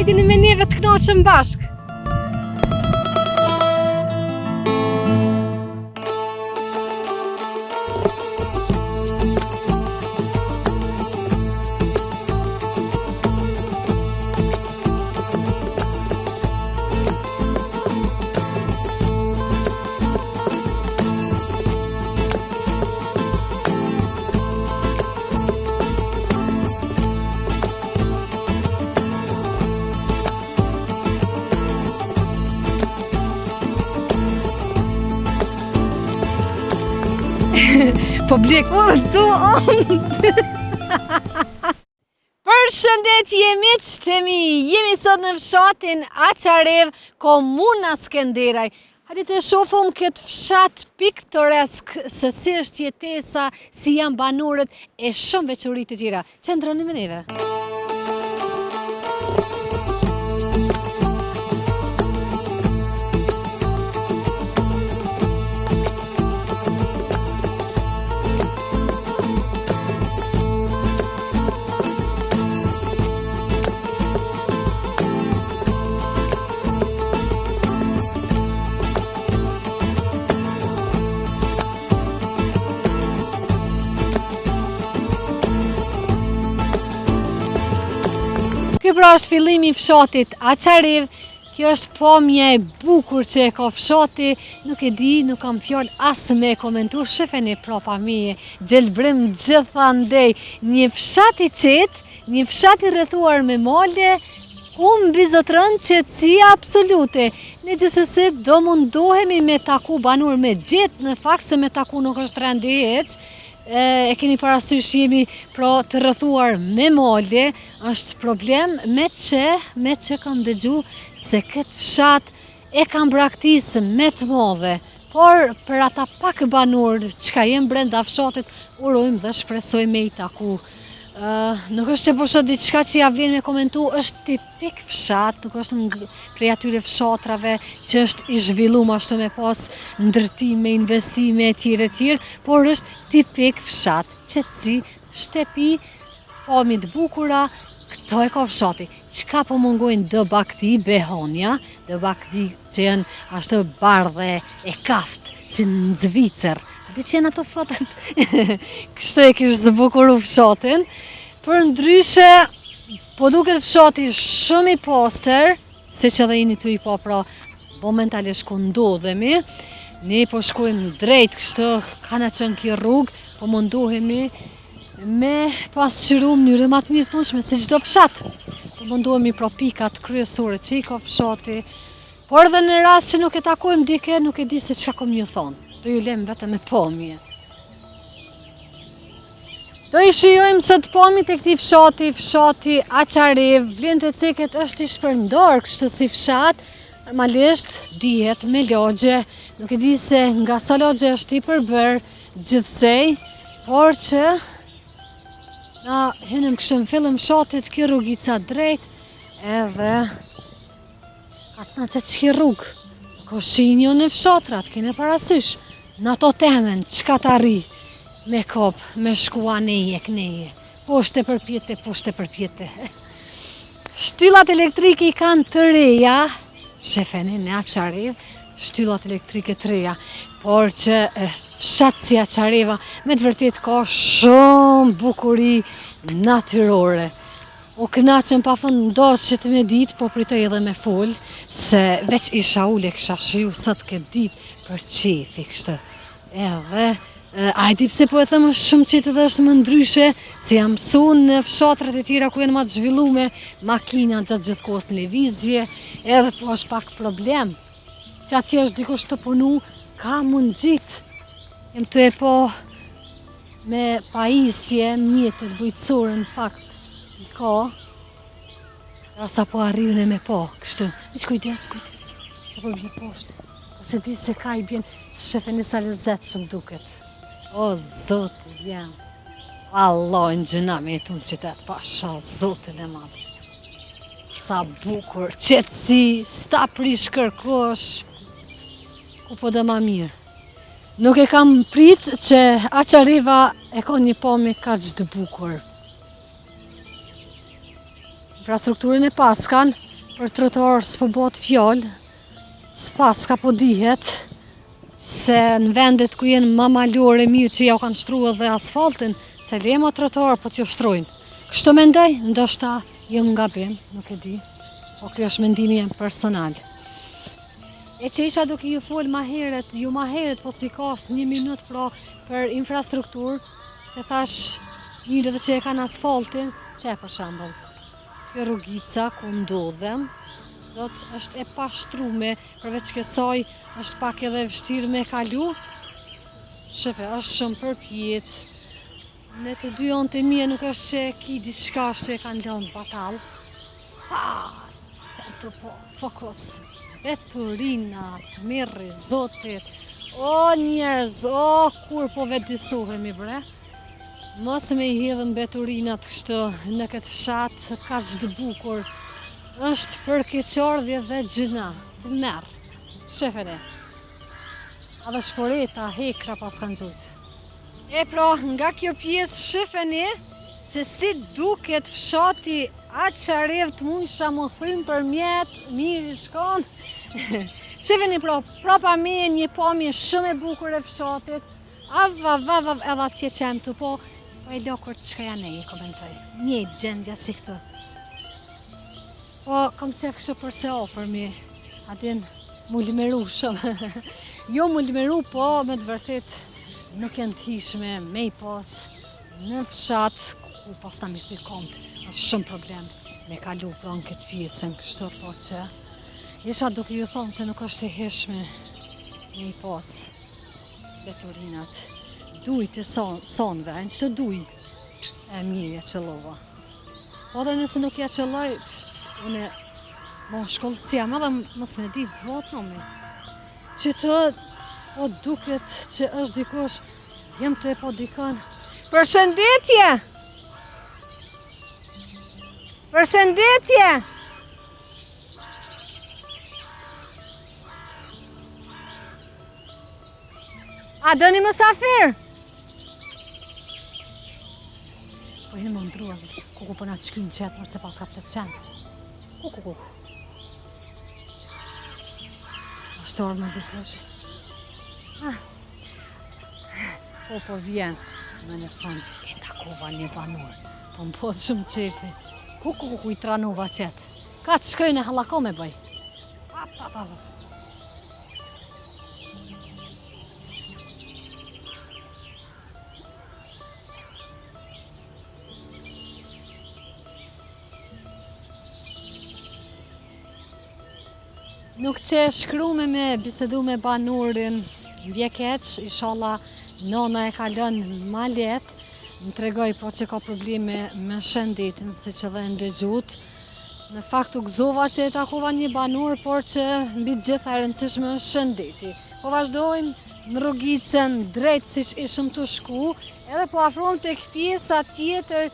Hajdini me neve të knoqëm bashk. Po blek, Përshëndetje miq, jemi sot në fshatin Aqarev, komuna Skenderaj. Hajde të shohim këtë fshat piktoresk, se si është jetesa, si janë banorët e shumë veçoritë të tjera. Qëndroni me neve. Ky pra është fillimi i fshatit Aqarev. Kjo është pamja e bukur që e ka fshati. Nuk e di, nuk kam fjalë as me komentuar. Shefeni prapa meje, gjelbrim gjithandej. Një fshat i qetë, një fshat i rrethuar me male, ku mbizotron qetësia absolute. Ne gjithsesi do mundohemi me taku banor me gjetë, në fakt se me taku nuk është rendi hiç. E keni parasysh jemi pra të rrethuar me male, është problem me që kam dëgju se këtë fshat e kam braktisë me të madhe. Por për ata pak banor çka jenë brenda fshatit, urojmë dhe shpresojmë me i taku. Nuk është që po shoh diçka që ja vlen me komentu, është tipik fshat, nuk është prej atyre fshatrave që është i zhvilluar ashtu me pas ndërtime, investime e tjera, por është tipik fshat, qetësi, shtëpi, pamje të bukura, këto e ka fshati. Çka po mungojnë dë bakti, behonja, dë bakti që janë ashtu bardhe e kaft, si në Zvicër. Dhe që janë ato fotot, kështu e kishë zbukuru fshatin. Për ndryshe, po duket fshati shumë i pastër, se që dhe jeni të i po pra momentalisht ku ndodhemi. Ne po shkojmë drejt kështu, kana qënë kjo rrugë, po mundohemi me pasqyru mënyrë më të mirë të mundshme, si çdo fshat. Po mundohemi pra pikat kryesore që i ka fshati, por dhe në rast që nuk e takojmë dike, nuk e di se çka kom ju thonë. Do ju lem vetëm me pamje. Do i shijojmë sot pamjet e këtij fshati Aqarev. Vlen të ceket është i shpërndar kështu si fshat, normalisht dihet me lagje. Nuk e di se nga sa lagje është i përbër gjithsej, por që na hynem kështu në fillim fshatit, kjo rrugica drejt, edhe atë na çka rrugë. Ko shinjo në fshatrat, kene parasysh. Në ato temen, qka të arri me kop, me shkua neje, këneje. Poshte përpjete. Shtyllat elektrike i kanë të reja, shefeni në Aqarev, shtyllat elektrike të reja. Por që fshat si Aqareva, me të vërtet ka shumë bukuri natyrore. U kënaqem pa fund ndarë që të me ditë, po pritoj edhe me fol, se veç isha ule kisha shiju sot këtë ditë për qefi kështë. Edhe, a e di pse po e thëmë shumë qetë dhe është më ndryshe, se jam mësu në fshatrat e tjera ku jenë ma të zhvillume, makina gjatë gjithë kohës në levizje, edhe po është pak problem. Që atje është dikush të punu, ka mund gjitë. Jem të e po me pajisje, mjetët, bujtësore në fakt. I ka, asa po arriune me po, kështë, iq kujdes, të po bje poshtë, ose di se ka i bjen, shefeni sa lezet shumë duket. O, zotë, jam, Allah në gjëna me jetu në qytet, pasha, zotën e madhe. Sa bukur, qetësi, sta prish kërkosh, ku po dhe ma mirë. Nuk e kam prit që Aqareva e ka një pamje kaq të bukur. Infrastrukturën e paskan, për trotuar s'po bëhet fjalë, s'pas ka po dihet se në vendet ku jenë ma malore mirë që ja u kanë shtruar dhe asfaltin, se lema trotuar po t'ju shtrujnë. Kështu mendoj, ndoshta jam gabim, nuk e di, po kjo është mendimi jem personal. E që isha duke ju fol ma heret, po si kas 1 minutë për infrastrukturë, që thash mirë dhe që e kanë asfaltin, që e për shembull. Kjo rrugica ku ndodhem, është e pashtrume, përveç kësaj është pak edhe vështirë me kalu. Shefe, është shumë përpjet. Në të dy anët e mia nuk është që ki diçka është e kanë lënë batal. Që po, fokus. Veturinat, mirë zotit. O njerëz, o kur po vetë disohemi bre. Mos me I hedhën veturinat kështu në këtë fshat, ka çdo bukur. Është për keqardhje dhe gjëna, të merë. Shefere. A dhe shporeta, hekra pas kanë gjujtë. E pra, nga kjo pjesë shifeni, se si duket fshati Aqarev të mundsha mu thymë për mjetë, mirë I shkon. Shifeni pra, prapa me një pamje shumë e bukur e fshatit, edhe atje që jam të po e lokur të shka janë e komentoj. Një gjendja si këtë. Po, kom qef kështë për se ofërmi, atin mu limeru shumë. Jo mu limeru, po me të vërtet nuk janë të hishme me I pas në fshat, ku pas ta mi thyrë kontë, është shumë problem me kalu pra në këtë pjesën, kështu po që isha duke ju thonë që nuk është e hishme me I pas veturinat. Dujt e sonve, në qëtë duj e mirë ja qëllova. Po dhe nëse nuk ja qëlloj, une më shkollësia, ma dhe mos me ditë zbot në me. Që të po duket që është dikush, jem të e po dikon. Përshëndetje! Përshëndetje! A do një mësafir? Po jenë më ndrua, ku përna të shkynë qëtë, mërse pas ka të qenë. Ku. Ashtë orë më dikush. Po vjen, me në fund, e takova një banor. Po më podë shumë qefi. Ku I tranova qëtë. Ka të shkojnë e halako me bëj. Pa. Nuk që shkrume me bisedu me banurin vjekeq, inshallah nona e kalon ma let, më tregoj po që ka probleme me shëndetin, si që dhe ndëgjut. Në fakt u gëzova që e takova një banur, por që mbi gjitha e rëndësishme është shëndeti. Po vazhdojmë në rrugicën drejt si që ishëm të shku, edhe po afrojmë të pjesa tjetër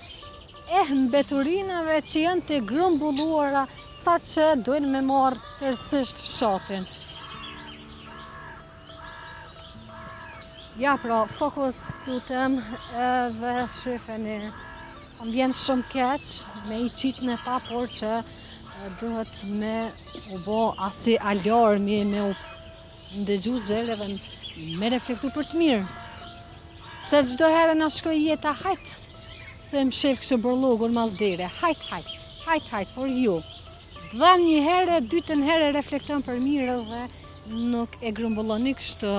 mbeturinave që janë të grumbulluara sa që dojnë me marrë tërësisht fshatin. Ja pra, fokus lutem edhe shifeni. Më vjen shumë keq me I qitë në pa, por që duhet me u bo asi alarmi, me u ndëgju zërë dhe me reflektu për të mirë. Se çdo herë na shkoj jeta hajtë, të më shef kështë bërlogur mas dere, hajt, por ju. Dhe një herë, dytën herë reflekton për mirë dhe nuk e grumbulloni kështë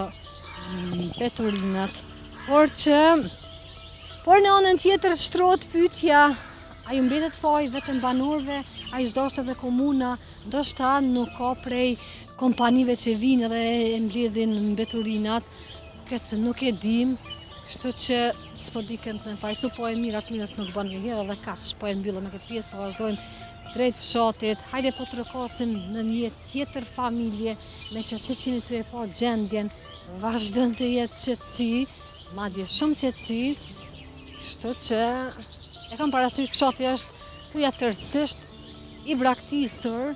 veturinat. Por në anën tjetër shtrohet pyetja, a ju mbetet faj vetëm banorëve, a i ndoshta edhe komuna, ndoshta nuk ka prej kompanive që vinë dhe e mbledhin veturinat, këtë nuk e dim, kështu që s'po di kënd në fajsu, po e mirë atë mirës nuk bën një herë dhe kaq, po e mbyllëm me këtë pjesë, po vazhdojmë drejt fshatit, hajde po të rëkosim në një tjetër familje, me që si që një të e po gjendjen, vazhdojnë të jetë qetësi, madje shumë qetësi, kështu që e kam parasysh fshati është këja tërësisht I braktisur.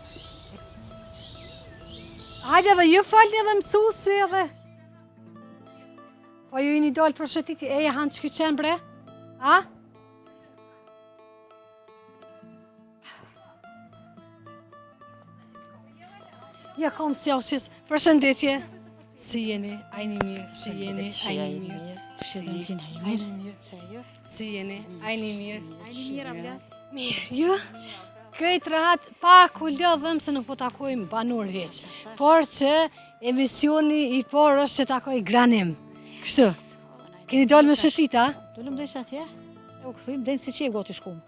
Hajde dhe ju falni edhe mësuesi edhe. Po ju I një dalë për shëtiti, e hanë që këqenë bre? A? Ja kom Qjashis, përshëndetje. Si jeni? Ajni mirë, si jeni? Ajni mirë. Shëndetin Ajni mirë. Si jeni? Ajni mirë. Ajni mirë, Abla. Mirë, ju? Krejt rahat, pa ku lodhëm se nuk po takojmë banor heq. Por që emisioni i por është që takoj granim. Kështu, keni dalë me shëtita? Dolëm dhe atje, u këthujmë dhe në si që e goti shkum.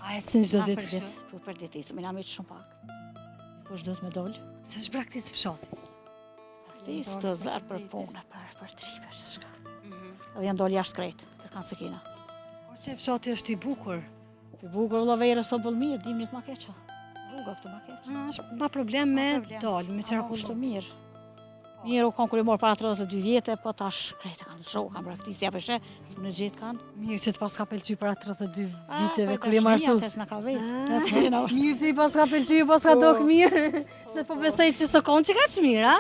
A e të në gjdo ditë kështu? Po për ditës, me na me që shumë pak. Po është do të me dollë. Se është praktis fshati. Praktis të zërë për punë, për tri, për që shka. Edhe janë dollë jashtë krejtë, për kanë se kina. Por që fshati është i bukur. Për bukur vëllo vejrë së bëllë mirë, dimnit ma keqa. Buga këtu ma keqa. është ma problem me dalë, me qarkullu. Është mirë. Mirë, u kanë kërë morë para 32 vjetë, po tash krejtë kanë shohë, kanë praktisja përshë, së më në gjithë kanë. Mirë që të pas ka pëlqy para 32 viteve, kërë je martu. Atës në ka vetë. Mirë që i pas ka pëlqy, i pas ka dokë mirë. Se po besoj që së konë që ka që mirë, a?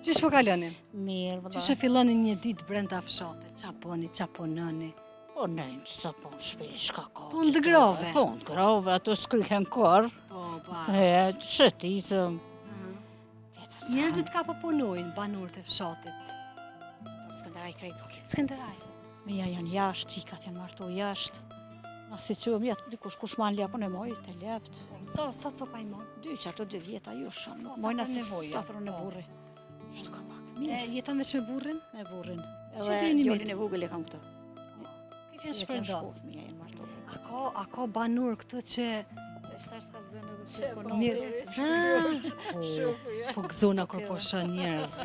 Qysh po kaloni? Mirë, vëlla. Qysh e filloni një ditë brenda fshatit? Qa poni, qa ponëni? Po nëjmë që sa punë shpesh ka ka. Punë të grove? Punë të grove, ato s'kryhen korë. Po, Shëtisëm. Njerëzit ka po punojnë banor të fshatit. Skënderaj krejtë. Skënderaj. Mija janë jashtë, qikat janë martu jashtë. Na si qëmë jetë, dikush kush ma në lepën e mojë, të lept. Sa copa i mon? Dy që ato 2 vjeta ju shumë. Po, sa Mojna për si nevoja. sa për në burri. Shtu ka pak. Mirë, Jeton veç me burrin? me burrin. Që Edhe të jeni djolin mit? e vogël e kam këto. Këtë janë shpërdo. Mija janë martu. A ka banor këto që... Shtash ka zënë edhe Mirë. Po gëzona kur po shën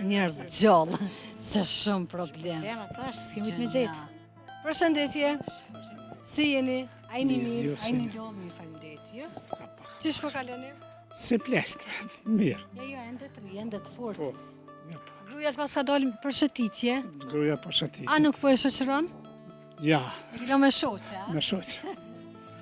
njerëz gjallë, se shumë problem. Tema tash, s'kemi me gjetë. Përshëndetje. Si jeni? Ajni Mirë, mirë, ju si ajni jeni? lodhë mirë, faleminderit. Ju? Qysh po kaloni? Si plest, mirë. Jo, ende të ri, ende të fort. Po, ja, po. Grujat pas ka dalë për shëtitje. Gruja po shëtit. A nuk po e shoqëron? Ja, E kilo me shoqe, a? me shoqë.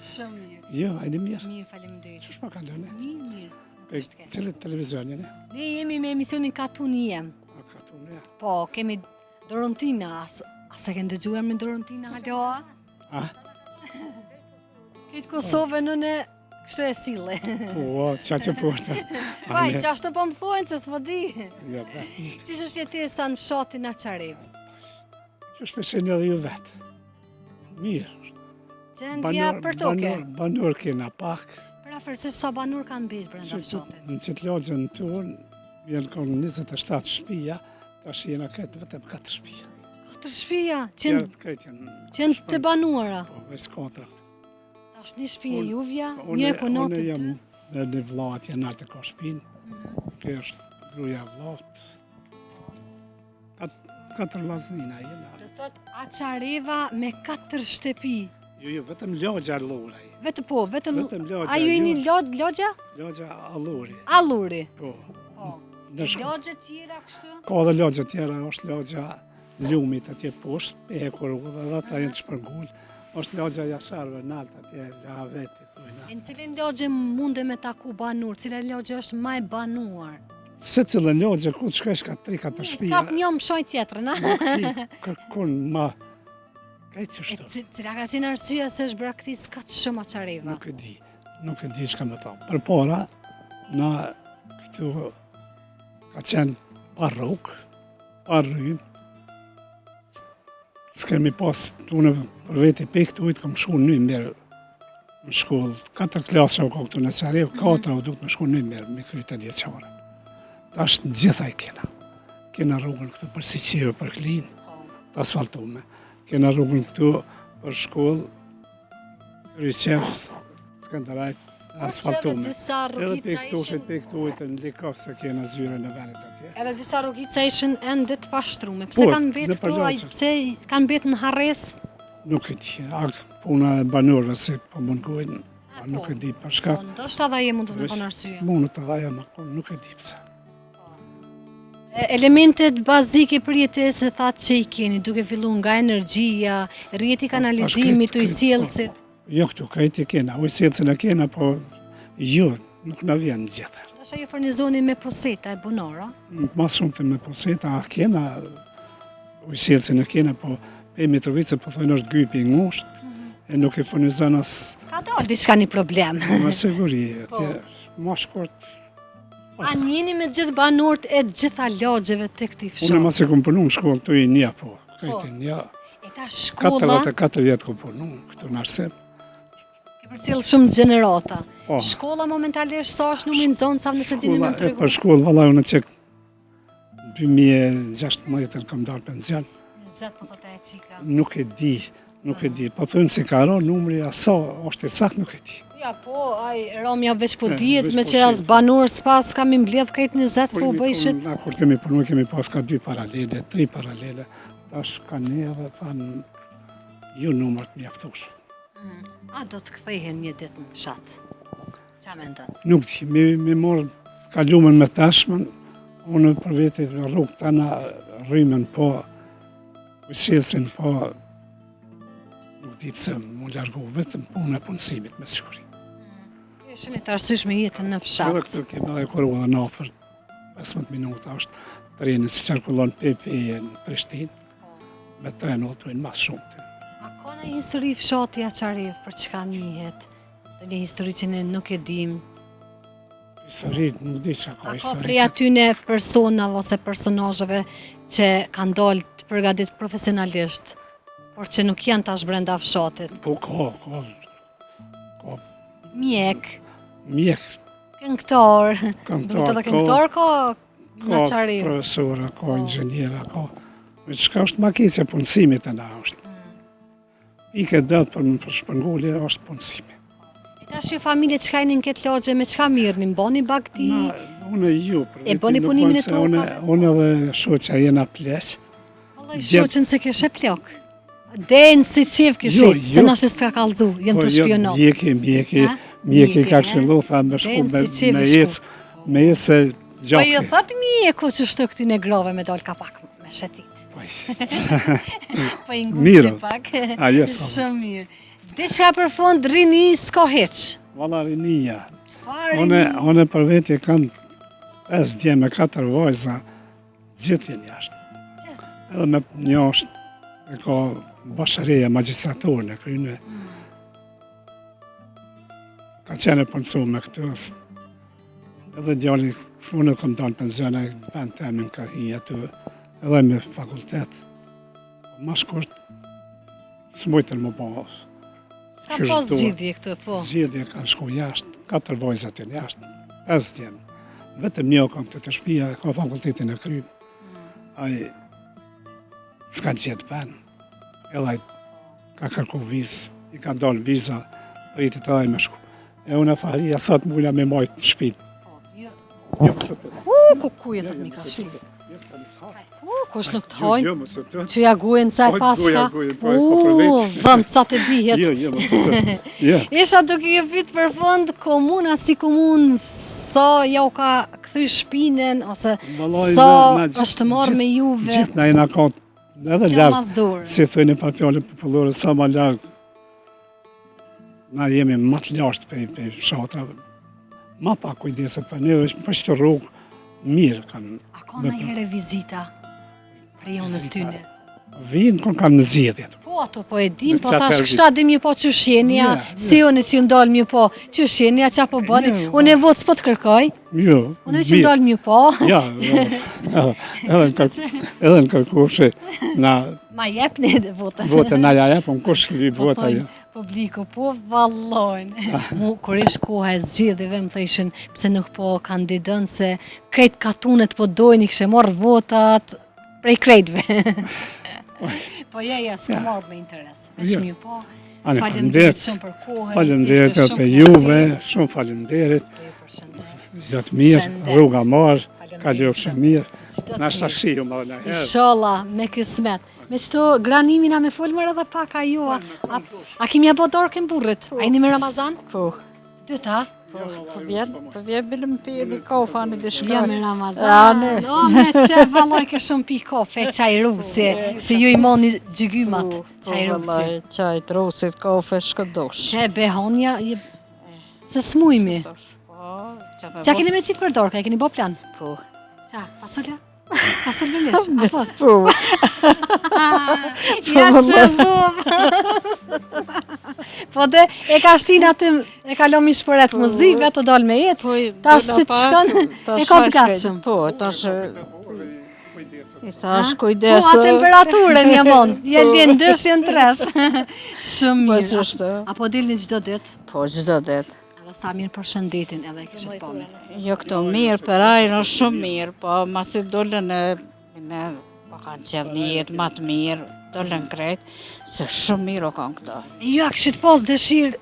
Shumë mirë. Jo, ajde mirë. Mirë, faleminderit. Qështë po kalone? Mirë. Pe cilët televizion jene? Ne jemi me emisionin Katun jem. A ka të unë, ja. Po, kemi Dorontina. A se ke ndëgjuar me Dorontina, haloa? A? Këtë Kosovë nëne kështë e sile. Po, qa që porta. Vaj, që ashtë po më thojnë, se s'po di. Ja, be. Qështë është jetesa në fshatin Aqarev? Qështë peshen edhe ju vetë? Mirë. Gjendja për toke. Banor kena pak. Për afer se sa banor kanë betë brenda fshatit. Në qitë logjën tonë, vjenë konë 27 shpia, tash jena këtë vetëm 4 shpia. 4 shtëpia, Tjerët këtë janë qenë të banuara. Po, veç kontra. Tash një shtëpi e juvja, Unë- një e punot të Unë jam dy. me një vlatë janë atë ka shpinë. Kjo është gruja vlatë. 4 laznina jena. Do thot Aqareva me 4 shtëpi. Jo, vetëm logja alluraj. Vetëm Vetëm logja. a ju jeni logja? Logja alluri. Alluri. Po. Po. Në shko- Logje tjera kështu? Ka dhe logja tjera, është logja lumit atje poshtë, e kur u dhe ata jenë të shpërngull. është logja jasharve nalt atje, ja veti, thujna. E në cilin logje munde me taku banur, cila logje është ma e banuar? Se cilën logja, ku të shkesh ka 3-4 shpia, Kap një më shoj tjetër, na? nuk ti kërkon ma, kajtë që E shto, cila ka qenë arsyeja se është braktis ka të shumë Aqareva? nuk e di shka me ta. Për para, na këtu ka qenë pa rrugë, pa rrymë, s'kemi pas tune për veti pek të ujtë, kam shku një mirë në shkollë. 4 klasë u ka këtu në Sarajevo, 4 u duke me shku një mirë me krytë e djeqare. Ta është në gjitha i kena. Kena rrugën këtu për Siqive, për Klinë, të asfaltume. Kena rrugën këtu për shkollë, Rishevës, Skënderajt, asfaltume. Edhe disa Edhe rrugica pe ishin, këtu ujtë në likov se kena zyre në venit atje. edhe disa rrugica ishin ende të pashtrume. Pse Po, kanë betë në këtu, përgjithësi. pse kanë betë në harres? Nuk e di, puna e banorëve se po mungojnë, A, nuk po. e di për shka. Po, ndoshta dha je mund të në Vesh- konë arsye. Mundë të dhaja më konë, nuk e di pse. Elementet bazike për jetesë thatë që i keni, duke fillu nga energjia, rrjeti kanalizimit, krejt, ujësjellësit. Jo këtu, krejt e kena, ujësjellësin e kena, po jo, nuk na vjen gjithë. Ndoshta ju furnizoni me poseta e bunora. Ma shumë të me poseta, a kena, ujësjellësin e kena, po pe Mitrovice po thojnë është gypi i ngushtë, e nuk e furnizon as Ka dalë diçka një problem. me siguri, Po. atje, ma shkurt. A njeni me gjithë banorët e gjitha lagjeve të këtij Unë fshati? mas e kom punu në shkollë të i një, po. Krejtë një. E ta shkolla, 40 kom punu këtu në Arsem. ke përcjell shumë gjenerata. Po. Shkolla momentalisht sa është numri nxon sa nëse dini më E tregu. për shkollë, valla unë që 2016 kam dalë penzion. 20 po thotë e çika. Nuk e di. Po thënë se ka ra numri asa, është e saktë nuk e di. Ja po, ai Romja veç po E, dihet veç me po që as shihet. banor s'pas kam i mbledh këtë 20 po u bëjshit. Na kur kemi punu, kemi pas ka 2 paralele, 3 paralele. Tash ka ne dhe thanë, ju numërt mjaftush. A do të kthehen një ditë në fshat? Qa mendon? Nuk di, me morë kalumën me tashmen, unë për vete rrugë tana rrymen po, usilësin po, nuk di pse mu largu vetëm punë e punësimit me siguri. Ishin e të arsyeshme jetën në Edhe fshat. këtu kemi edhe kur u dhe në ofër, 15 minuta është treni si qarkullon PP në Prishtinë, me tren udhtojnë mas shumë. A ka në histori fshati Aqarev për çka njihet? Dhe një histori që ne nuk e dim. Histori, nuk di që A ka ka histori. prej atyne personave ose personazheve që kanë dalë të përgatit profesionalisht, por që nuk janë tash brenda fshatit. Po ka Mjek, mjek, këngëtar, duhet edhe këngëtar ka në ka Aqarev. profesora, ka inxhiniera, ka... Me qëka është makitja punësimit e na është. Ike dëtë për shpërngulje është punësimi. E tash ju familje çka jeni në këtë lagje me çka mirëni? Mbani bagti? Unë ju, E bëni punimin e tokave? Unë edhe shoqja jena pleq. Vallai shoqën se ke shep plak. Den si qef kishit, Jo, se jo. nash s'ka kallzu, jem të shpionat. Mjeki Ha? ka Mjeki, qëllu, tha me shku Den si qefi me shku. jetë, me jetë se Po gjaki. ju thot mjeku që shtu këty në grove me dal kapak me shetit. Po i Mirë. ngutje pak. A, jes, po. Shumë mirë. Diçka për fund rini s'ka hiç. Valla rinia. Çfarë? Unë për veti kam 5 dje me 4 vajza, gjithë jenë jashtë. Edhe me një është, e ka bashkëreja magistraturën e kryne. Ka qenë e punësu me këtë. Edhe djali, unë kam dalë penzion e vend temin ka hi aty, edhe me fakultet. Ma shkurt, s'mujtën më bëhë. Ka pas zgjidhje këtu, po. Zgjidhje kanë shku jashtë, 4 vajzat janë jashtë, 5 djemë. Vetëm një kam këtë të shpia, ka fakultetin e krymë. Ai s'ka gjetë ven. Edhe ai ka kërku vizë, i ka dalë viza, pritit edhe me shku. E unë e Fahria sa të mula me majtë në shpinë. Ku e thot mi ka shti? Kush nuk të hojnë? Jo, mësë të. Që ja gujen ca e Po, paska? goja, po, për vetë. Dhëmë ca të dihet. Jo, mësë të. Jo. Isha duke ju pyet për fund, komuna si komunë, sa ja u ka kthy shpinën, ose Vallai, sa na gjithë- është marrë me juve, Gjithë na jena ka edhe kjo lartë. mas dorë. Si thënë pa fjallë popullore, sa ma largë. Na jemi ma të lartë për fshatrave. Ma pa kujdeset për ne, është për shtë rrugë mirë kanë. A ka në herë vizita për jonës tyne? Vinë kon kanë në zjedhjet. Po ato po e dim, Në po qatë thash herë kështa dim ju po qëshjenja, Ja, si unë që ju ndalë mju po qëshjenja, qa po bëni, Ja, unë e votë s'po të kërkoj, Jo, unë që ndalë mju po, Ja, edhe në kërkushe, na ma jepni dhe votën. votën na ja jepën, kush li Po vota ja. publiku, po vallojnë. Mu, kur ish koha e zgjedhjeve, më thëshin, pse nuk po kandidën, se krejt katunet po dojnë, i kështë marrë votat prej krejtve. Po ja, s'ka marrë me interes. Veç Jo. mju po, Ani, faleminderit shumë për kohën. Faleminderit ishte edhe shumë për knaqësi. juve, shumë faleminderit. Ju përshëndes. Zot mirë, Shëndet. rruga marë, Faleminderit kalofshë shumë. mirë. Çdo të Na shta mirë. shiu më në herë. Inshallah, me kismet. Me qëto granimin a me folmër edhe pak a ju, a kimi a bo dorkën burrit? A jeni me Ramazan? Po, Dyta? po vjen bilëm pi një kofa në Ja dishka. me Ramazan. O, me që valloj ke shumë pi kafe, qaj rusi, se ju i moni gjygymat, qaj rusi. Qaj të rosit, kafe, shkëdosh. Që behonja, se smujmi. Qa keni me qitë për dorka, e keni bo plan? Po. Qa, fasolja? Fasol me lish, apo? Po. Ja që dhub. Po dhe e ka shtin atë, e ka lomi shpëret muzikve të dal me jetë, tash si të shkon, e ka të gatshëm. Po, tash i thash kujdes. Po, a temperaturën je mon, je ljen 2, je 3. Shumë Po, mirë. ç'është? Apo dilni çdo ditë? Po, çdo ditë. Edhe sa mirë për shëndetin edhe e kishit po me. Jo këto mirë, për ajrën shumë mirë, po masi dollën me po kanë qef një jetë ma të mirë, dollën krejt, se shumë mirë o kanë këto. E ju a kishit pas dëshirë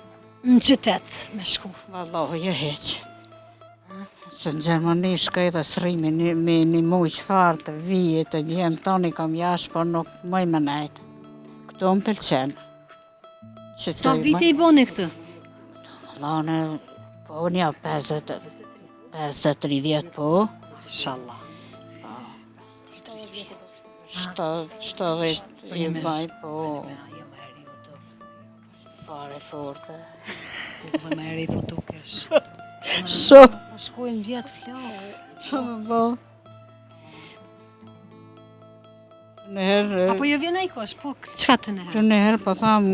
në qytet me shku? Vallohu, jo heq. Se në Gjermani shkaj dhe srimi me një muj qfarë të vijet të djemë tani kam jash, por nuk mëj më nejtë. Këto më pëlqen. Sa vite i boni këtë? Vallane, po një 53 vjetë po. Inshallah. 70 i baj po. Fare forte. Po më eri po dukesh. Shumë. Po shkojnë vjetë flahë. Shumë po. Nëherë, Apo jo vjen ai kosh, po çka të nëherë? nëherë po tham,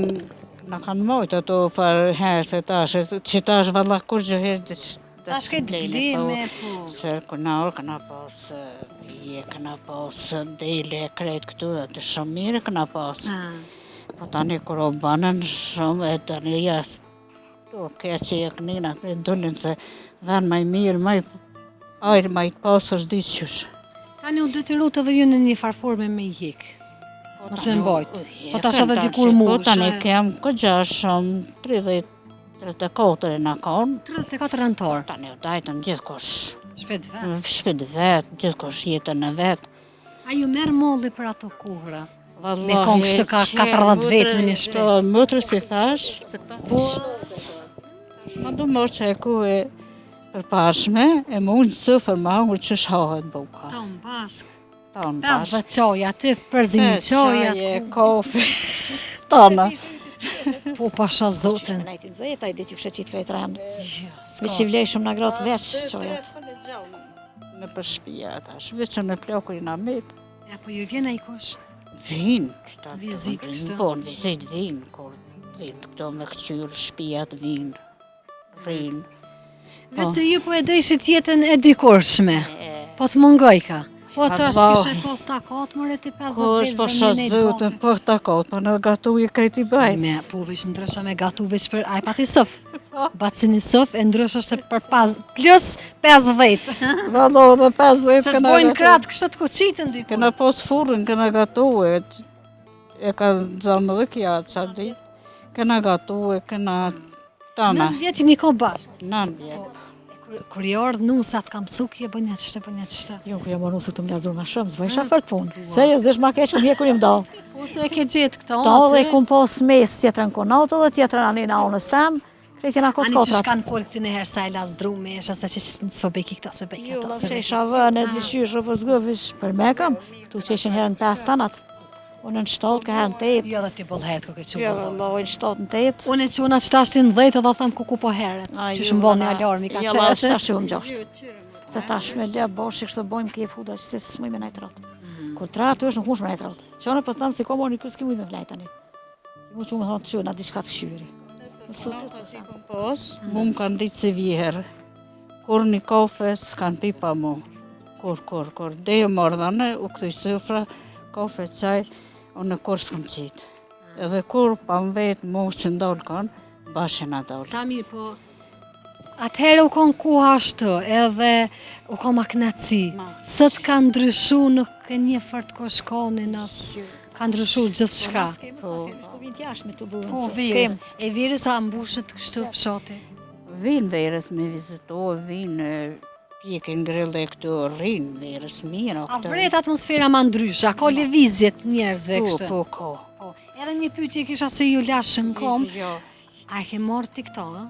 na kanë mojtë ato farë herë se tash, që tash valla kur gjë herë Tash ke të bleme, po. Se këna orë këna pas, këna pas dele krejt këtu, të shumë mire këna pas. Po tani kur o banën shumë, e tani jas, to keqe e kënina, e dullin se dhenë maj mirë, maj ajrë maj pasër diqysh. Tani u detyruat edhe ju në një farforme me i hik. Mos me mbajt. Po tash edhe dikur Po mush. tani kem këgja shumë, 34 na kanë. 34 antar. Tani u dajtën gjithkush. Shpejt vet. Shpit vetë, gjithkush jetën e vetë. A ju merr molli për ato kohëra? Vallahi, Me kongë kështu ka 40 vetë me një shpe. Po, mëtrë si thash, se këta po, ma du mërë që e ku e përpashme, e më unë sëfër ma hangër që shahet buka. Ton bashk. Tonë 50 qoj aty, përzimi qoj aty. Qaje, kofi, tona. Po pasha zotin. Najti në zeta, i ditë që kështë qitë krejtë rëndë. Jo, Me që vlej shumë në gratë veç qojat. Në për shpia tash, veç në plokur i në mitë. Ja, po ju vjen ai kosh. Vinë. Vizit kështu. Po, në vizit vinë, kur vinë këto me këqyrë, shpijat vinë, rinë. Vetë se ju po e dëshit jetën e dikurshme. Po të mungoj ka. Po të është Allah. kishe pas takat, mëre ti 50 Ko është po shazëtën, po takat, po në gatu i kreti baj. Me, po veç ndrysha me gatu veç për, aj pati sëf. Bacini sëf, e ndrysh është për plus 50. Valo dhe 50 Se të bojnë kratë kështë të kuqitën dikur. Këna pos furën, këna gatu e ka zanë dhe kja qadi. Këna gatu këna tana. 9 vjeti një ko bashkë. 9 vjetë. Kur i ardhë nusat kam sukje, bënja qështë. Jo, kur jam nusu të më lazur ma shumë, s'bëj shafër të punë. Seriosisht ma keq, më jekur jem do. Po se e ke gjetë këto, Ta dhe kum pos mes tjetërën konato dhe tjetërën anin a unës tem, krejt jena kot Ani që kotrat. shkanë folë këtë në herë sa e las drume, esha se që s'po beki këta, s'po beki Jo, këta. që isha vënë e dyqyshë për zgëvish për me kam, tu që ishin herën 5 tanat. Unë në 7, ka herën 8. Jo dhe ti bëllë herët kërë që Jo, bëllë. vëllohë, në 7, në 8. Unë e quna që tashtin 10 edhe thëmë ku po herët. Që shumë bëllë një alarmi ka Jo, la, qërë. tash që unë 6. Se tash me le bosh që kështë bojmë kje fuda që se s'muj me najtë ratë. Kur të ratë është nuk mush me najtë ratë. Që anë për thamë si ko mori kërës ki muj me vlejtë tani. Mu që më thonë të që na diçka të këshyri. Pos, mu më kanë ditë si vjerë. Kur një kafe s'kanë pipa mu. Kur. Dejo mordane, u këthuj sëfra, kafe, qaj, unë kur s'kam qitë. Edhe kur pa më vetë mu që ndollë kanë, bashkë na dollë. Sa mirë, po atëherë u konë ku ashtu, edhe u konë maknaci. Sët ka ndryshu, nuk ke një fërt ko shkonin, as ka ndryshu gjithë shka. Po vinë t'jashtë me të buën, Po se virës, s'kem. e virës a mbushët kështu fshati. Vinë verës me vizitohë, vinë pjekin grille këtu, rinë verës mirë. A vret atmosfera ma ndryshë, a ka levizjet njerëzve kështu. Po, ko. Po, edhe një pyetje kisha se ju lashën kom, Jo. a e ke marrë ti këto, a?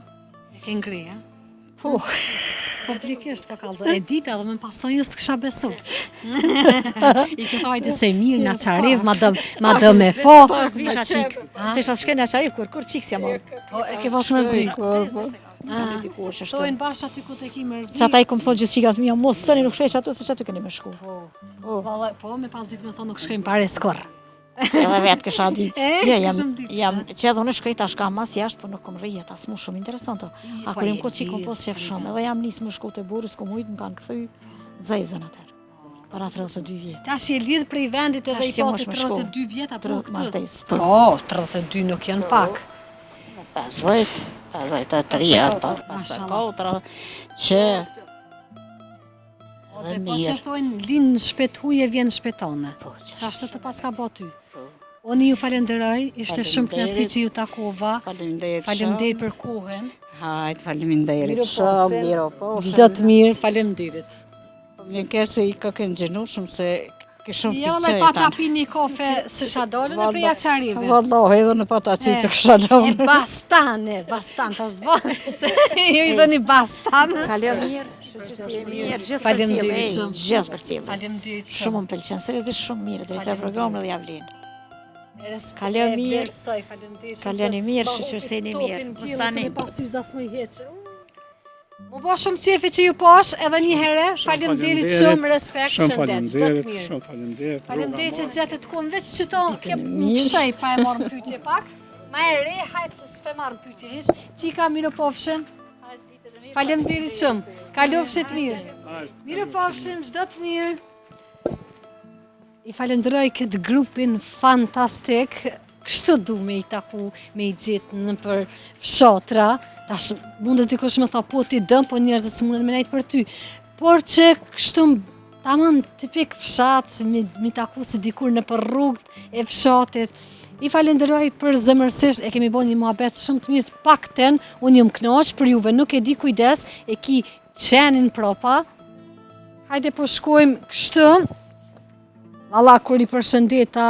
E ke ngri, a? Po. Publikisht po kallëzë, e dita dhe me pastojës të kësha besu. I ke thajtë se mirë në qariv, ma dëm e po. Visha qik. Tisha shke në qarif, kur qik s'ja marrë. Po, e ke pas mërzi. Po. Tojnë bash aty ku te ki mërzi. Që ata i kom thonë gjithë qikat mija, mos sëni nuk shkej që ato, se që aty keni me shku. Po, me pas ditë me thonë nuk shkojmë pare skor. Edhe vetë kësha di. Jo, kishëm ditë, jam që edhe unë shkoj tash kam mas jashtë, po nuk kom rrijet as mu shumë interesante. A kur jam ko qikon po s'jef shumë, edhe jam nisë më shku të burës, ko mujtë më kanë këthy zezën atër. Para 32 vjetë. Tash je lidh prej vendit edhe i Tash si pati mosh me shku. 32 vjet apo këtë? Martes, po. Po, 32 nuk janë pak. 53 ato, 54, që Dhe edhe po që mirë. thonë linë shpethuje vjen shpetone. Po, Qa ashtë të pas ka bo ty? Unë ju falenderoj, ishte shumë knasi që ju takova. Faleminderit Faleminderit për kohën. Hajt, faleminderit Miro shumë, pofshim. miro po. Çdo të mirë, faleminderit. Më ke se i ka kënë gjenu shumë se ke shumë Jo, me pa ta pi një kafe së shadolën e prej aqarive. Vallah, edhe në pata që të kësha E lëmë. bastan, ta s'bo. Ju i dhe një bastan. Kalio mirë, mirë, gjithë për Faleminderit cilë, shumë. gjithë për cilë. Faleminderit Shumë shumë. më pëlqen, seriozisht shumë mirë, drejtë e programit dhe javlinë. Kaljo mirë. Faleminderit shumë. Kaloni se mirë, ma shoqërseni hupi mirë. topin Mos gjillë, tani. se me pasy as më hiç. Më bo shumë qefi që ju pash edhe një herë. Faleminderit shumë, respekt, Shumë shëndet, çdo të mirë. Shumë faleminderit. Faleminderit që gjetët kohën, veç që to ke kështoj pa e marrë në pyetje pak. Ma e re, hajtë s'pe marrë në pyetje hiç. Qika miro pofshim. Faleminderit shumë. Kalofshit mirë. Miro pofshim, çdo të mirë. I falenderoj këtë grupin fantastik. Kështu du me i taku, me i gjetë në për fshatra. Tash mundet dikush me tha po ti dëm, po njerëzit s'mundet me nejtë për ty. Por që kështu tamam tipik fshat, mi taku si dikur në për rrugët e fshatit. I falenderoj për zemërsisht, e kemi bo një muhabet shumë të mirë të pakten, unë jam kënaq për juve, nuk e di kujdes, e ki qenin propa. Hajde po shkojmë kështu. Valla, kur i përshëndeta,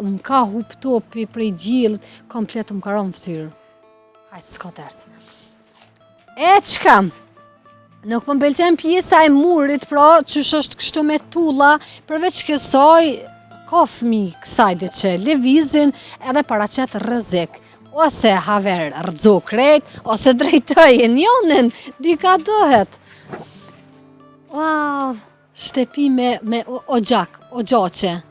më ka hup topi prej gjillët, komplet më ka rënë ftyrë. Hajtë, s'ka dertë. E qka? Nuk më pëlqen pjesa e murit, pra, qysh është kështu me tulla, përveç kësaj, ka fëmi kësaj dhe që levizin edhe paraqet rrezik. Ose haver rëdzo krejt, ose drejtoj e njonin, dika dohet. Wow, shtepi me ogjaqe.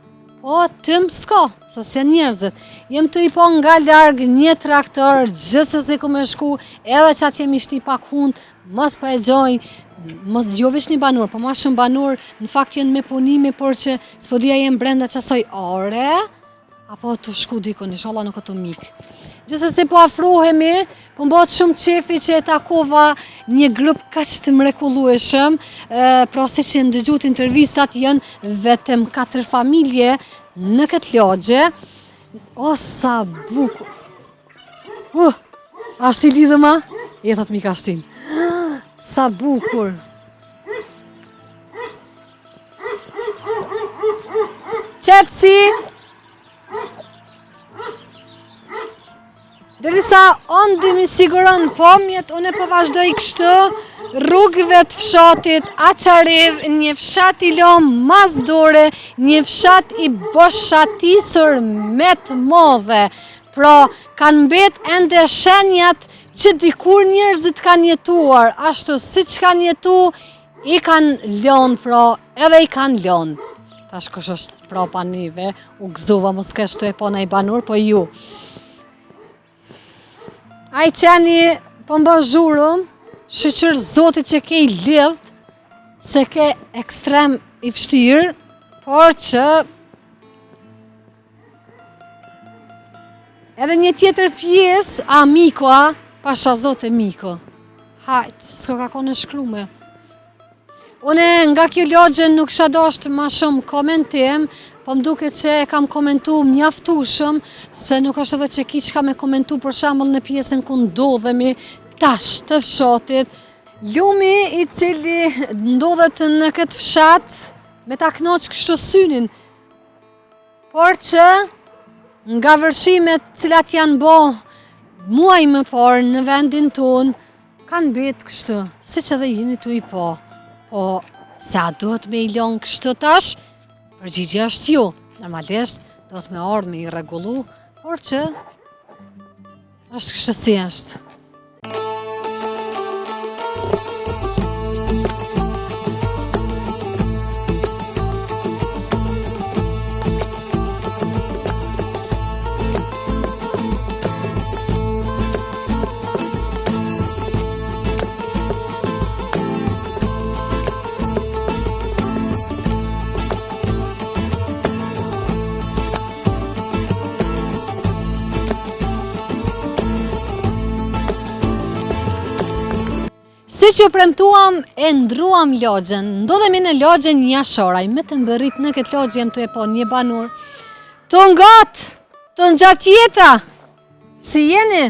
O, tëm s'ka, se se njerëzit. Jem të i po nga largë një traktor, gjithë se ku me shku, edhe që atë jemi shti pak hund, mos pa e gjoj, jo veç një banor, po ma shumë banor, në fakt jenë me punimi, por që s'podia jem brenda qasoj ore, apo të shku dikon, inshallah nuk të mikë. Gjithë se po afrohemi, po mbot shumë qefi që e takova një grup kaq të mrekullueshëm, pra si që ndëgjut intervistat janë vetëm 4 familje në këtë lagje. O, sa bukur! Ashtë i lidhë ma? E thot mi ka shtin. Sa bukur! Qetësi! Derisa ondi mi siguron pomjet, unë po vazhdoj kështu, rrugëve të fshatit, Aqariv, një fshat i lom mazdore, një fshat i boshatisur me të modhe. Pra, kanë mbet ende shenjat që dikur njerëzit kanë jetuar, ashtu si që kanë jetu, i kanë lon, pra, edhe i kanë lon. Tash kush është prapa nive, u gëzuva mos kështu e po në i banur, po ju. A i qeni po mba zhurëm, shqyqër zotit që ke i lidh, se ke ekstrem i vështirë, por që edhe një tjetër pjesë, a Mikoa, pasha zote Miko. Hajtë, s'ko ka kone shkrume. Une nga kjo lagje nuk isha dasht ma shumë komentim, po më duket që e kam komentu mjaftushëm, se nuk është edhe që ki që ka me komentu për shembull në pjesën ku ndodhemi tash të fshatit. Lumi i cili ndodhet në këtë fshat me ta knoq kështu synin, por që nga vërshimet cilat janë bo muaj më parë në vendin tonë, kanë bet kështu, si që dhe jeni tu i po. Po, sa duhet me i lonë kështu tash, përgjigja është ju. Normalisht, duhet me ardhë me i regullu, por që është kështu si është. Si që premtuam, e ndruam logjen. Ndodhemi në logjen Njashoraj. Me të mbërrit në këtë logje jem të e po një banur. Të ngat, të ngjat jeta. Si jeni?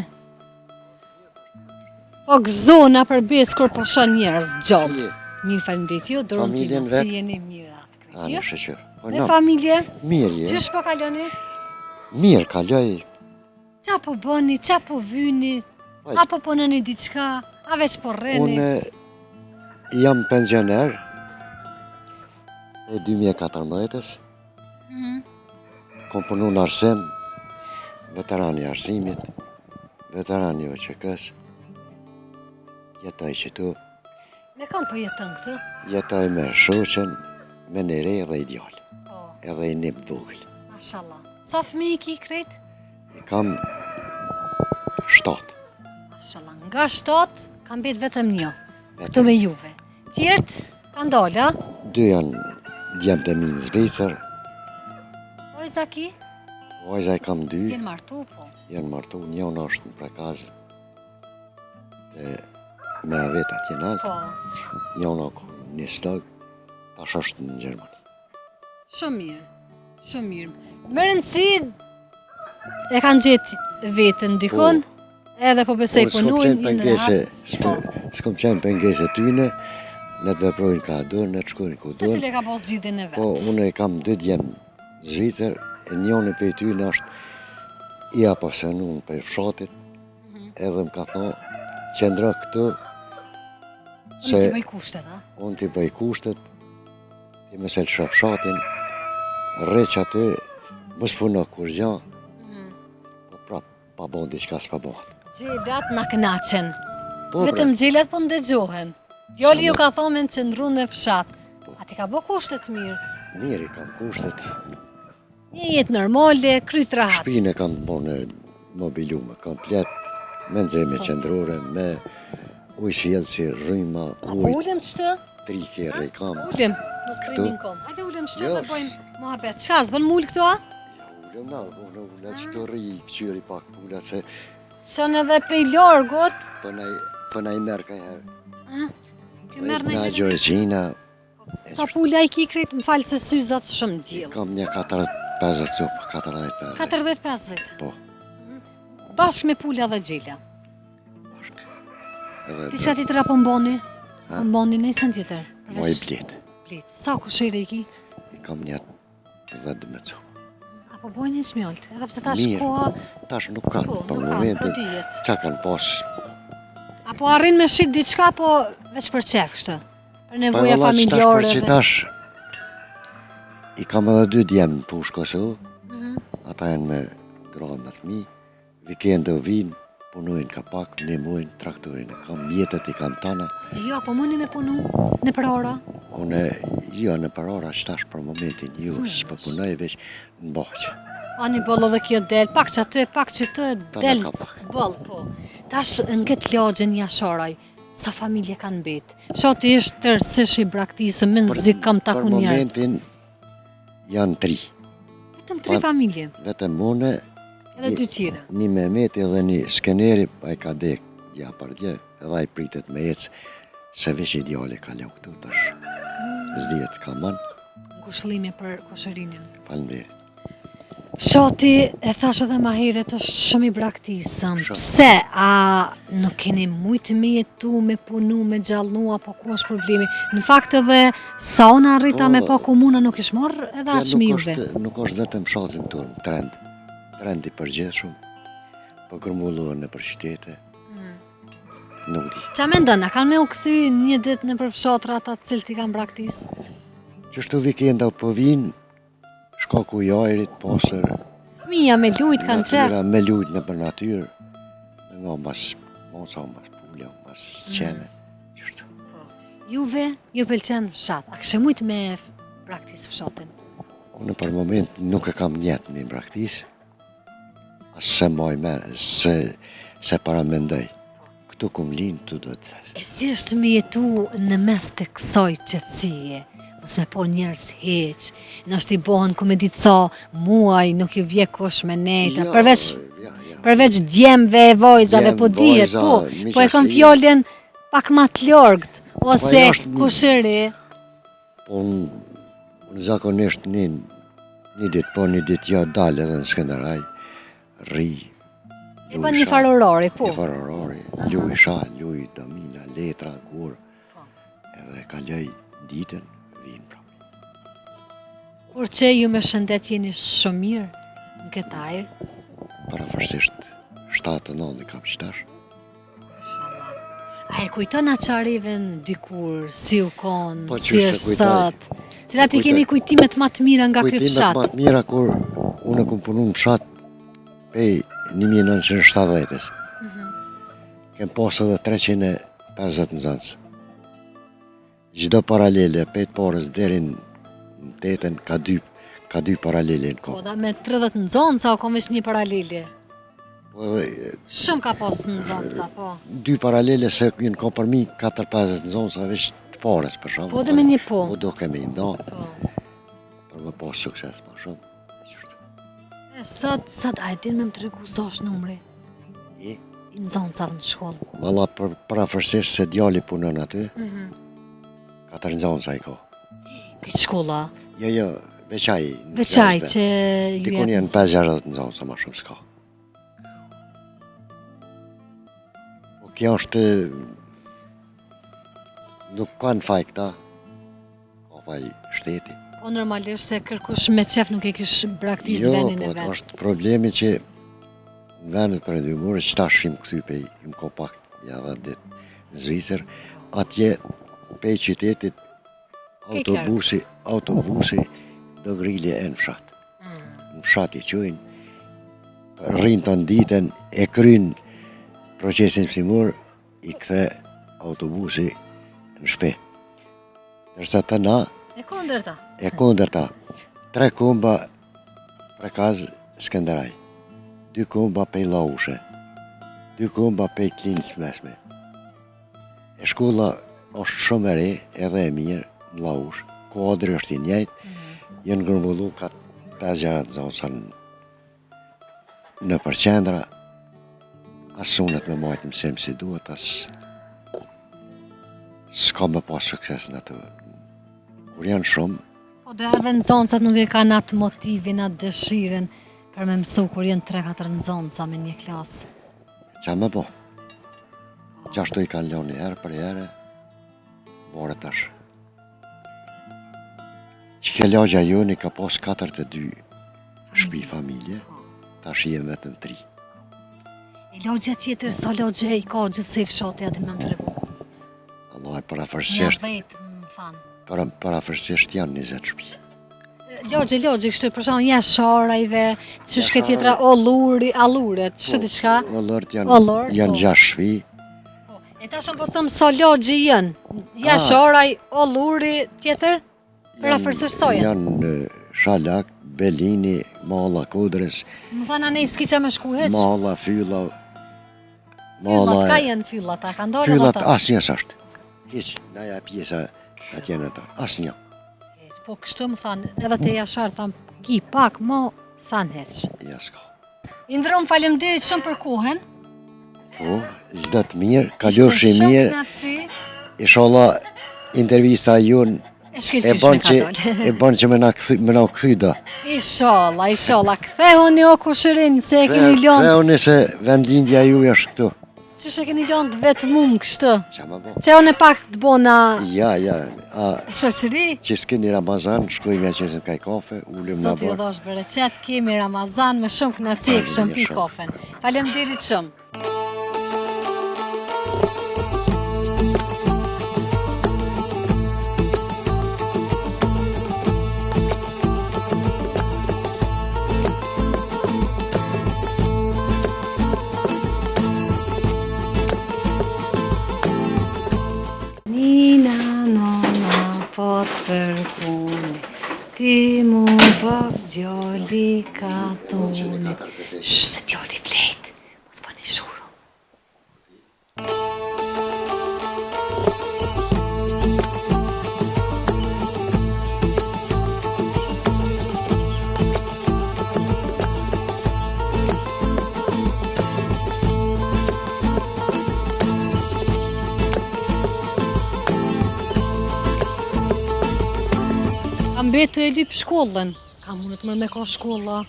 Po gëzona për bis kur po shon njerëz gjallë. Mirë faleminderit ju, Dorotina, si jeni mira? Në shëqër. Dhe familje? Mirë je. Qysh po kaloni? Mirë kaloj. Qa po bëni, qa po vyni? Apo punoni diçka? A veç po rreni? Unë jam pensioner e 2014-ës. Kom punu në arsim, veterani arsimit, veterani OQK-s. Jetoj që tu. Me kam po jetën këtu? Jetoj me shoqen, me në re dhe ideal. Po, Edhe i nip vogël. mashallah. Sa fëmijë ki krejt? I kam 7. Mashallah, nga 7, kam bet vetëm një. Këtu me juve. Tjert, kanë dalë, a? 2 janë djemë të mi në Zvicër. Oj, Zaki, Vajza i kam 2. jenë martu, po. Janë martu, njën është në prekaz me avet atje nalt, Po, njën është një stëg, tash është në Gjermani. shumë mirë, shumë mirë. Më rëndësi, e kanë gjetë vetën dikon, edhe po besoj punojnë, jenë rehat. S'kom qenë pengese tyne, në të veprojnë ka dërë, në të shkojnë ku Se dërë. cilë e ka po zgjidhjen e vetë. Po, unë e kam 2 djemë Zvicër, e njën e për tyne është i apasionuar për fshatit, edhe më ka thonë, qendra këtu, Unë t'i bëj kushtet, a? unë t'i bëj kushtet, ti me se lësha fshatin, rreq aty, mos puno kur gja, po prap, pa bon diçka s'pa bon. Gjelat na kënaqen. Po, Vetëm gjelat po ndëgjohen. Djali ju Sama. ka thonë me në qëndru në fshat. A ti ka bo kushtet mirë? mirë i kam kushtet, Një jetë normale, kryt rahat. shpinë e kam bonë mobilume, komplet, me nxeme qendrore, me ujë sjellësi, rryma, Apo ujë, ulem qëtë? trike, rejkam. Ulem, në streaming kom. Hajde ulem qëtë Jo. dhe bëjmë muhabet. Qa, s'bën mull këtu, a? Ullëm na, ullë që të rri, këqyri pak pullat, se Sën edhe prej largut. po na i merë ka herë. Kë merë në Na një. Gjergjina, Sa pulja i ki krejt, më falë se syzat shumë djilë. kam një 40-50 copë, 40-50. 40-50. Po, Bashkë me pulja dhe gjela. bashkë. Edhe Ti që ti tëra po mboni? Po mboni në isën tjetër. mo i blet. Blit. Sa kushere i ki? I kam një 12 copë. Apo bojnë një shmjolt, edhe pse ta Mirë. shkoha, Tash nuk kanë, Po, për nuk kanë, momentin, po dihet. qa kanë pas. apo arrin me shit diçka, po veç për qef kështë. Për nevoja valla, që tash familjare për që dhe... tash, i kam edhe 2 djemë në pushë Kosovë, Mhm. ata janë me grada me fëmi, vikende u vinë, punojnë ka pak, në mujnë, traktorin e kam, jetët i kam tana, E jo, apo mundi me punu në për ora? une, jo në parora që tash për momentin, jo, Së s'po punoj veç në baqë. Ani boll edhe kjo del, pak që aty, pak që të Tana del ka pak. boll, po. Tash në këtë lagjen Njashoraj, sa familje kanë bet. Shoti është tërësish i braktisë, më nëzik kam Për taku njerëz. momentin, janë 3, Vetëm 3 familje, vetëm mune, edhe 2 tjera. një Mehmeti dhe një skeneri, pa i ka dek, ja për dje, edhe a i pritet me ecë, se veç ideale ka leo këtu tash. Zdijet ka manë, Ngushëllime për koshërinin. falemderit. Fshati, e thash edhe ma heret, është shumë i braktisëm. Shumë. Pse, a nuk keni mujtë me jetu, me punu, me gjallnu, apo ku është problemi? Në fakt edhe, sa unë arrita me po komuna nuk ish marrë edhe Ja, aqë me juve. nuk është vetëm fshatin tonë, trend i përgjithshëm, po grumullohen në për qytete, nuk di. Qa me ndënë, a kanë me u këthy një ditë në për fshatra ata të cilë ti kanë braktis? Qështu vikenda po vinë, shkaku i ajrit, pasër, Fëmija me lujt kanë qef. natyra, me lujt në për natyrë, nga mbas moca, mbas pulja, mbas qene, qështu. Juve, ju pëlqen fshat. A kështë mujtë me braktis fshatin? Unë për moment nuk e kam njetë me braktis, as se maj me, se para mendoj. Këtu kum linë, tu do të thesë. E si është me jetu në mes të kësaj qetësie? Mos me po njerës heq, nështë i bohen ku me ditë sa muaj, nuk ju vje kush me nejta, Jo, përveç ja. përveç djemve, vojzave, Djem, po dihet, vojza, po, miqa po e kam se fjallin pak ma të lorgët, ose ajo është kushëri. Po unë zakonisht një ditë po, një ditë ja dalë edhe në Skënderaj, rri. E pa një farorori, po. Një farorori, luj shah, luj domina, letra, kur, edhe kaloj ditën, vinë prapë. Por që ju me shëndet jeni shumë mirë në këtë ajrë. Parafërsisht 7-9 kam qëtash. A e kujton aqarive në dikur, si u konë, Po, si qysh se është kujtoj. sot? Cilat i keni kujtimet ma të mira nga ky Kujtimet fshat? ma të mira kur unë kom punu në fshat pej 1970-ës. Kem posë edhe 350 nxënës. Çdo paralele, pej të porës deri në 8-ën ka dy paralele në Po, kohë. da me 30 nxonca o kom veç një paralele. Po edhe Shumë ka posë nxonca, po. dy paralele se në kohë për mi 4-50 nxënësa veç të porës për shumë. Po, dhe me një po. Po do kemi nda, Po. për më posë sukses ma shumë. E, sot, a e din me më të regu sa është numri? I I nxoncave në shkollë. Malla parafërsisht se djali punon aty, 4 nxënësa i ka. Këtë shkolla, Jo, veçaj. veçaj që ju Dikon janë 5-60 nxënësa ma shumë s'ka. Po kjo është nuk kanë faj këta, ka faj shteti. Po normalisht se kërkush me qef nuk e kish braktis Jo, venin e po vetë. është problemi që në vendet për ndërmurë, qëta shim këty pe im ko pak java dit në Zvicër, atje pe qytetit autobusi do grilje e në fshat. Në fshat i qojnë, rrinë të nditën, e krynë procesin pësimur, i kthe autobusi në shpe. Nërsa të na, E kondër ta. e kondër ta, 3 komba prekaz Skënderaj, 2 komba pej Laushe, 2 komba pej Klinës Meshme. E shkolla është shumë e re edhe e mirë në Laush, kodri është i njëjtë, janë grumullu ka 5-6 nxënësa në përqendra, as unet me majtë mësim si duhet, as s'ka me pas sukses në atë. Kur janë shumë, Po dhe edhe nxoncat nuk e kanë atë motivin, atë dëshiren për me mësu kur jenë 3-4 nxonca me një klasë. qa me po? Qashtu i kanë loni herë për herë, more tash. Që ke lagja joni ka pas 42 shpi familje, tash i jenë vetëm 3. E logja tjetër, sa logja i ka gjithsej fshati aty me më të regu. Allah e Një parafërsisht, 10, më thanë. parafërsisht janë 20 shpi. Logje, kështë për shumë jasharajve, që shke tjetra alluret, që diçka? Ollort Ollort, janë po. 6 shpi, E ta shumë po thëmë sa logje jenë, jasharaj, alluri tjetër, për afërsisht sa jenë. janë Shalak, Belini, Malla Kodres, Më thanë anej s'kiqa me shku heq. Malla Fylla, Fyllat, ka jenë fyllat, a ka ndorë Fyllat ata? asnjë s'është. Hiç, naja pjesa atje në ta, asnjë. Po kështu më thanë, edhe të jashar thamë, ki pak, mo, thanë heq. Ja s'ka. Indrom, faleminderit shumë për kohën. Po, çdo të mirë, kalosh i mirë. Inshallah intervista jonë E e shkelqysh bën me që katol. më na kthy do. Inshallah. Kthehuni o kushërin, se e keni lënë. Kthehuni se vendlindja juaj është këtu. Që e keni lënë vetë mumë kështu. Qa më bo? Që unë e pak të bona Ja, a shoqëri. që s'keni Ramazan, shkojmë ja qesim kaj kafe, ullim në Sot ju bërë. dhosh bereqet, kemi Ramazan me shumë knaci, këshëm pi kofen. Faleminderit shumë. Nina, nona, po të fërkune, ti mu bëf djoli katune. Se djoli flet, mos bëni shuru. mbet të e lyp shkollën. Ka mundet më me ka shkolla.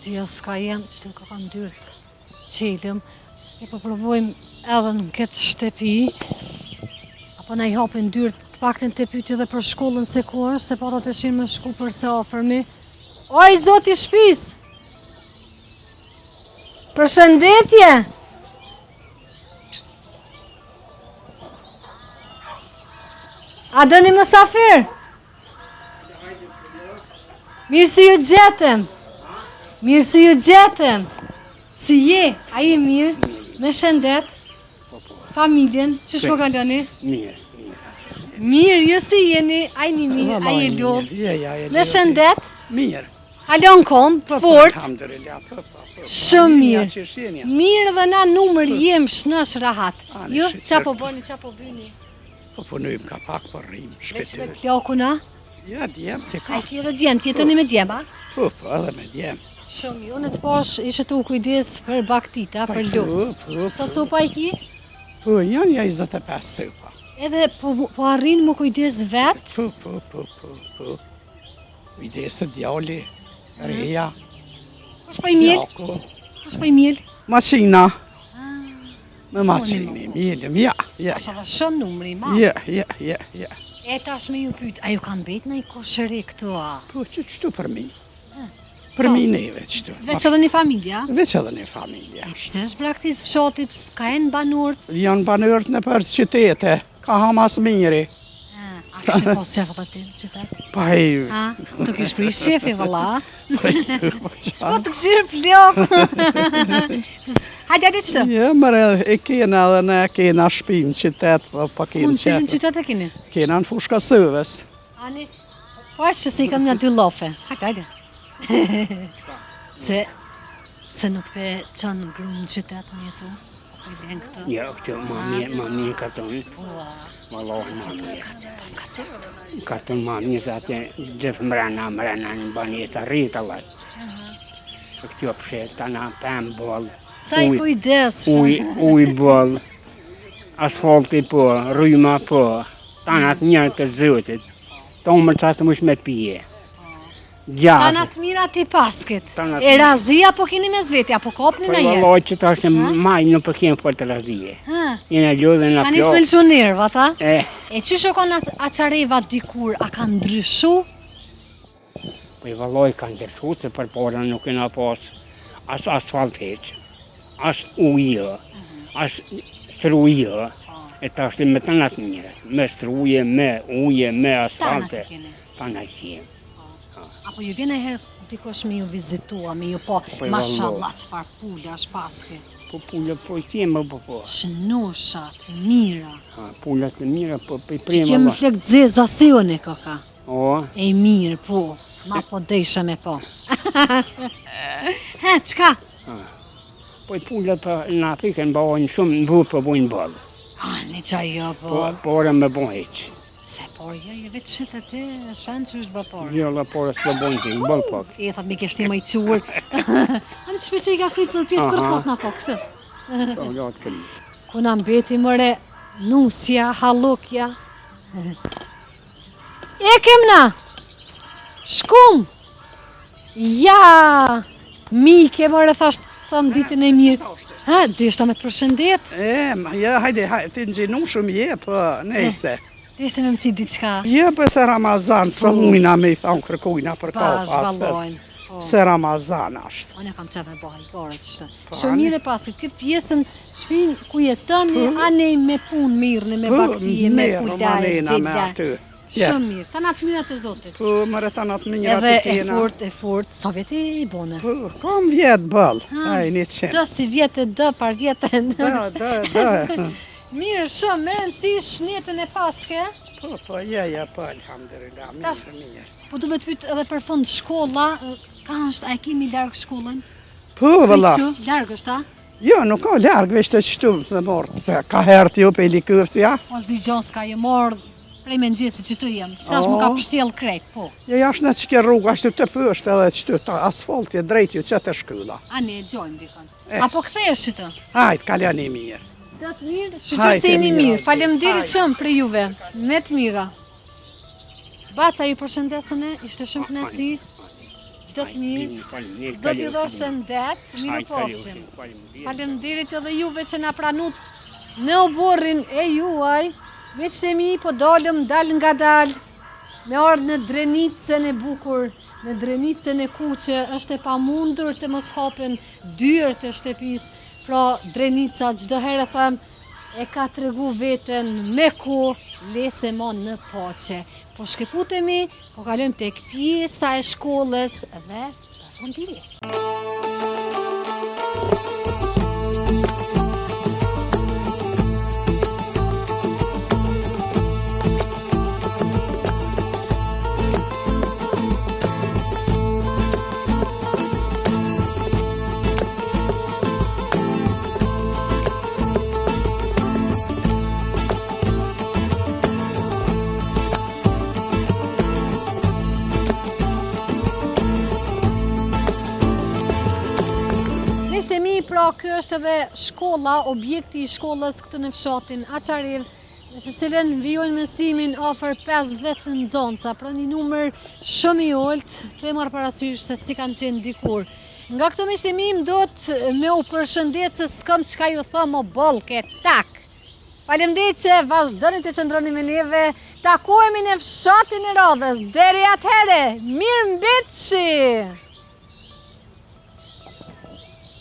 Tia s'ka jem, që ka kanë dyrt qelëm. E po provojmë edhe në këtë shtëpi. Apo na I hapin dyrt të paktën të pyetje edhe për shkollën se ku është, se po ta të shimë më shku për se afërmi. Oj, zoti shtëpis! Përshëndetje! A dëni mësafir? Mirë si ju gjetëm. Mirë si ju gjetëm. Si je? A je mirë? Me shëndet? Familjen? Qysh po kaloni? Mirë. Mirë, ju si jeni? A jeni mirë? A je lodh? Me shëndet? Mirë. Halon kom, të fort? Alhamdulillah, Shumë mirë. Mirë dhe na numër jem shnash rahat. Ju, qa po bëni, qa po bëni? Po punojmë ka pak për rrim, Veç me shpetër. plakuna? Ja, djem të A ka. ti edhe djem, ti jetoni me djem, a? Po, edhe me djem. Shumë mirë, unë të pash ishe tu kujdes për baktita, për lukë. Sa copa I ki? Po, janë ja 25 sopa. Edhe po arrin më kujdes vetë? Po. Kujdesë djali, reja, Kush po I mjel? jako, Kush po I mjel? maqina. Me Soni maqini, mjelim, ja. Është edhe shumë numri, ma. Ja. E tash me ju pyt, a ju kanë bet në I koshëri këtu, a? Po, qëtu për mi. Për mi neve qëtu. Veç edhe një familja? Veç edhe një familja. Pse është braktis fshati, ka e në banurt? Janë banërët në për qytete, ka hamas miri. A kështë pos qefët aty në qytet? Pa i... A? Së të kish prish shefi, vëlla? Po Po të këshirë plok. Hajde qëtë? Ja, mërë, e kena dhe ne kena shpinë qytet, pa kena Unë cilin qetë. qytet e keni? Kena në fushka sëves. Ani, po është që si kam një dy lofe. Hajde. Se nuk pe qënë grunë në qytet me jetu? Po I len këtë? Ja, këtë ma mirë katon. Vallohi ma mirë. Pas ka qef këtu? Katon ma mirë se atje gjithë mrena në banjes rritë allat. Këtë përshet, tana pëm boll. Sa I kujdes shumë. Uj boll. Asfalti po, rryma po. Tanat njërë të zotit. Tomër qatë mësh me pije. Gjasë. Tanat mira ti paskit. Tanat E razia po kini me zveti, apo kopni Po në jerë? vallohi që ta është maj nuk përkjem për të razdije. Jena ljodhe në Ka një plok. smelqu nerva, ta? E, E që shokon aqareva dikur, a ka ndryshu? po I vallohi ka ndërshu se për porën nuk kena pas as asfalt heq, as ujë, as struje. E ta është me të natë mire, me struje, me uje, me Tanat asfalte. I keni. Ta në qenë. Apo ju vjen e herë dikosh me ju vizitua, me ju po, Po I mashallah, qëfar pulja është paske. Po pullet po I qenë po. Shnosha, të mira. Pullet të mira po I Që premë kemë Allah. flek dzeza si une kaka. O, E mirë, po. Ma po dejshë me po. He, qka? po I pullet po në Afrikën bëhojnë shumë në burë po bojnë bëllë. Ani qa jo, po. Po orën me bojnë heqë. Se por, jo, vetë shetë aty, shanë që është bëpor. Jo, la porës po bojnë të bëllë pak. E thot me kështi më I qurë. Anë që që I ka kryt për pjetë, kërës pas na po, kështë. Po, gjatë këllë. Kuna mbeti mëre, nusja, halukja. E kemna! Shkum! Ja! Mike mëre thasht, thëmë ditën e mirë. Ha, dishta me të përshëndet? Ja, hajde, ti në gjinu shumë je, po, nejse. Dishta me më qitë diçka. Je, për se Ramazan, s'po mujna me I thonë kërkujna për Pas, ka valojnë. Se Ramazan ashtë. Unë e kam qeve bëha I gore të shtë. Shumë mire pasit, këtë pjesën shpinë ku jetëni, anej me punë mirë, me baktije, me pullaj, me gjithja. aty. Shumë mirë, ta natë mirat e Zotit. Po, mërë të natë më njëra Edhe të kena. e furt, sa vjetë I bone? Po, kam vjetë bëllë, aj, një qenë. Dë si vjetë, dë par vjetë. Da. Mirë, shumë, me rëndësi shnetën e paske. Po, ja, po, alhamdulillah, mirë. Po du me të pytë edhe për fund shkolla, ka është, a e kimi largë shkollën? Po, vëlla. Këtu, largë është, a? Jo, nuk ka largë, veç të qëtu dhe morë, se ka herë t'ju pe likëvësja. O zdi gjonë s'ka je morë, prej me nëgjesi që të jem, që ashtë më ka pështjel krejt, po. Ja, jashtë në që ke rrugë, ashtu të pështë edhe qëtu, ta asfaltje drejt ju që të shkylla. A ne e gjojmë dikon. Apo këthesh që të? Hajtë, kaljani mirë. Së të mirë, që se jeni mirë, falemderit shumë për juve, me të mira. Baca, ju përshëndesën e, ishte shumë kënaqësi. Çdo të mirë. Zoti do shëndet, mirë pofshim. Faleminderit edhe juve që na pranut në oborrin e juaj. Miqtë e mi, po dalëm dal nga dal, me ardhë në Drenicën e bukur, në Drenicën e kuqe, është e pamundur të mos hapen dyert e shtëpisë. Pra Drenica çdo herë them e ka tregu veten me kohë, lese mo në paqe. Po shkëputemi, po kalojmë tek pjesa e shkollës dhe përfundimi. Miqtë e mi, pra kjo është edhe shkolla, objekti i shkollës këtu në fshatin Açariv, në të cilën vijojnë mësimin afër 50 nxënësa, pra një numër shumë i ulët, tu e marrë parasysh se si kanë qenë dikur. Nga këto miqtë e mi, mdot me u përshëndet se s'kam çka ju thëmë o bollke, tak! Faleminderit që vazhdoni të qëndroni me neve, takohemi në fshatin e Radhës, deri atëhere, mirë mbetëshi!